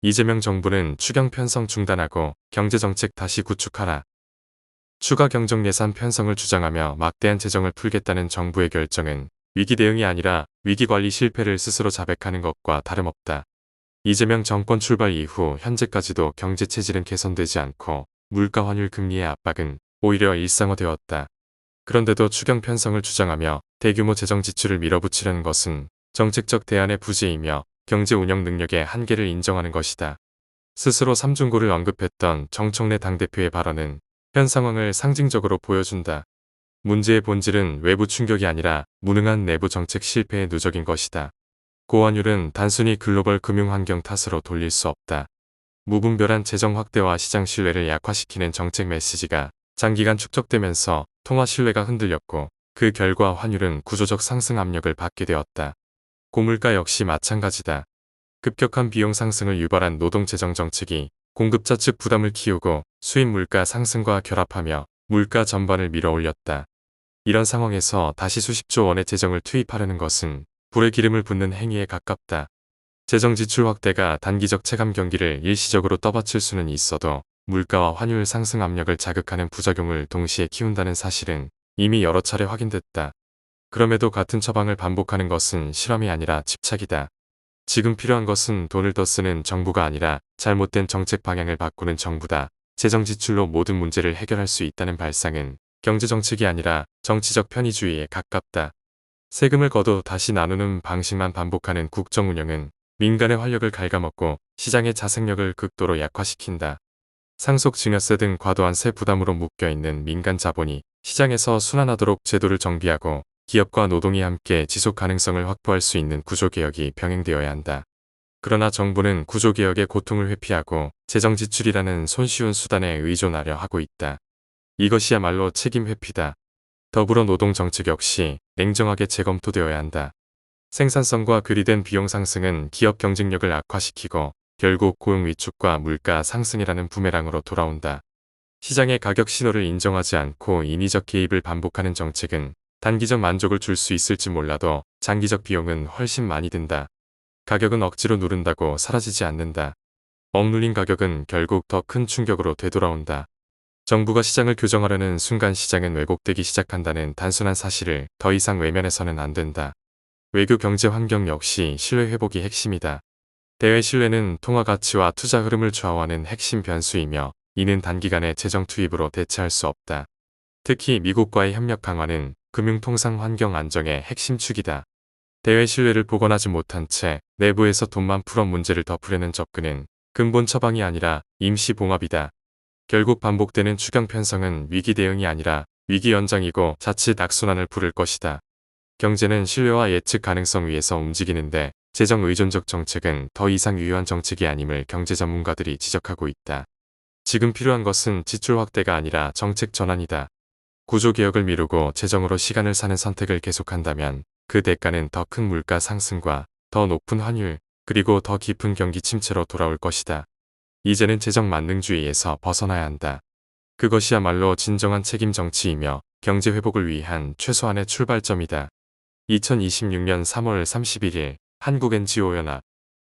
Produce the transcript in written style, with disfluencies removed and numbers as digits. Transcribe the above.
이재명 정부는 추경 편성 중단하고 경제정책 다시 구축하라. 추가 경정 예산 편성을 주장하며 막대한 재정을 풀겠다는 정부의 결정은 위기 대응이 아니라 위기관리 실패를 스스로 자백하는 것과 다름없다. 이재명 정권 출발 이후 현재까지도 경제 체질은 개선되지 않고 물가 환율 금리의 압박은 오히려 일상화되었다. 그런데도 추경 편성을 주장하며 대규모 재정 지출을 밀어붙이려는 것은 정책적 대안의 부재이며 경제 운영 능력의 한계를 인정하는 것이다. 스스로 삼중고를 언급했던 정청래 당대표의 발언은 현 상황을 상징적으로 보여준다. 문제의 본질은 외부 충격이 아니라 무능한 내부 정책 실패의 누적인 것이다. 고환율은 단순히 글로벌 금융 환경 탓으로 돌릴 수 없다. 무분별한 재정 확대와 시장 신뢰를 약화시키는 정책 메시지가 장기간 축적되면서 통화 신뢰가 흔들렸고 그 결과 환율은 구조적 상승 압력을 받게 되었다. 고물가 역시 마찬가지다. 급격한 비용 상승을 유발한 노동재정 정책이 공급자 측 부담을 키우고 수입 물가 상승과 결합하며 물가 전반을 밀어올렸다. 이런 상황에서 다시 수십조 원의 재정을 투입하려는 것은 불에 기름을 붓는 행위에 가깝다. 재정 지출 확대가 단기적 체감 경기를 일시적으로 떠받칠 수는 있어도 물가와 환율 상승 압력을 자극하는 부작용을 동시에 키운다는 사실은 이미 여러 차례 확인됐다. 그럼에도 같은 처방을 반복하는 것은 실험이 아니라 집착이다. 지금 필요한 것은 돈을 더 쓰는 정부가 아니라 잘못된 정책 방향을 바꾸는 정부다. 재정 지출로 모든 문제를 해결할 수 있다는 발상은 경제정책이 아니라 정치적 편의주의에 가깝다. 세금을 걷어 다시 나누는 방식만 반복하는 국정운영은 민간의 활력을 갉아먹고 시장의 자생력을 극도로 약화시킨다. 상속 증여세 등 과도한 세 부담으로 묶여있는 민간 자본이 시장에서 순환하도록 제도를 정비하고 기업과 노동이 함께 지속 가능성을 확보할 수 있는 구조개혁이 병행되어야 한다. 그러나 정부는 구조개혁의 고통을 회피하고 재정 지출이라는 손쉬운 수단에 의존하려 하고 있다. 이것이야말로 책임 회피다. 더불어 노동 정책 역시 냉정하게 재검토되어야 한다. 생산성과 괴리된 비용 상승은 기업 경쟁력을 악화시키고 결국 고용 위축과 물가 상승이라는 부메랑으로 돌아온다. 시장의 가격 신호를 인정하지 않고 인위적 개입을 반복하는 정책은 단기적 만족을 줄 수 있을지 몰라도 장기적 비용은 훨씬 많이 든다. 가격은 억지로 누른다고 사라지지 않는다. 억눌린 가격은 결국 더 큰 충격으로 되돌아온다. 정부가 시장을 교정하려는 순간 시장은 왜곡되기 시작한다는 단순한 사실을 더 이상 외면해서는 안 된다. 외교 경제 환경 역시 신뢰 회복이 핵심이다. 대외 신뢰는 통화 가치와 투자 흐름을 좌우하는 핵심 변수이며 이는 단기간의 재정 투입으로 대체할 수 없다. 특히 미국과의 협력 강화는 금융통상 환경 안정의 핵심 축이다. 대외 신뢰를 복원하지 못한 채 내부에서 돈만 풀어 문제를 덮으려는 접근은 근본 처방이 아니라 임시 봉합이다. 결국 반복되는 추경 편성은 위기 대응이 아니라 위기 연장이고 자칫 악순환을 부를 것이다. 경제는 신뢰와 예측 가능성 위에서 움직이는데 재정 의존적 정책은 더 이상 유효한 정책이 아님을 경제 전문가들이 지적하고 있다. 지금 필요한 것은 지출 확대가 아니라 정책 전환이다. 구조개혁을 미루고 재정으로 시간을 사는 선택을 계속한다면 그 대가는 더 큰 물가 상승과 더 높은 환율 그리고 더 깊은 경기 침체로 돌아올 것이다. 이제는 재정 만능주의에서 벗어나야 한다. 그것이야말로 진정한 책임 정치이며 경제 회복을 위한 최소한의 출발점이다. 2026년 3월 31일 한국 NGO 연합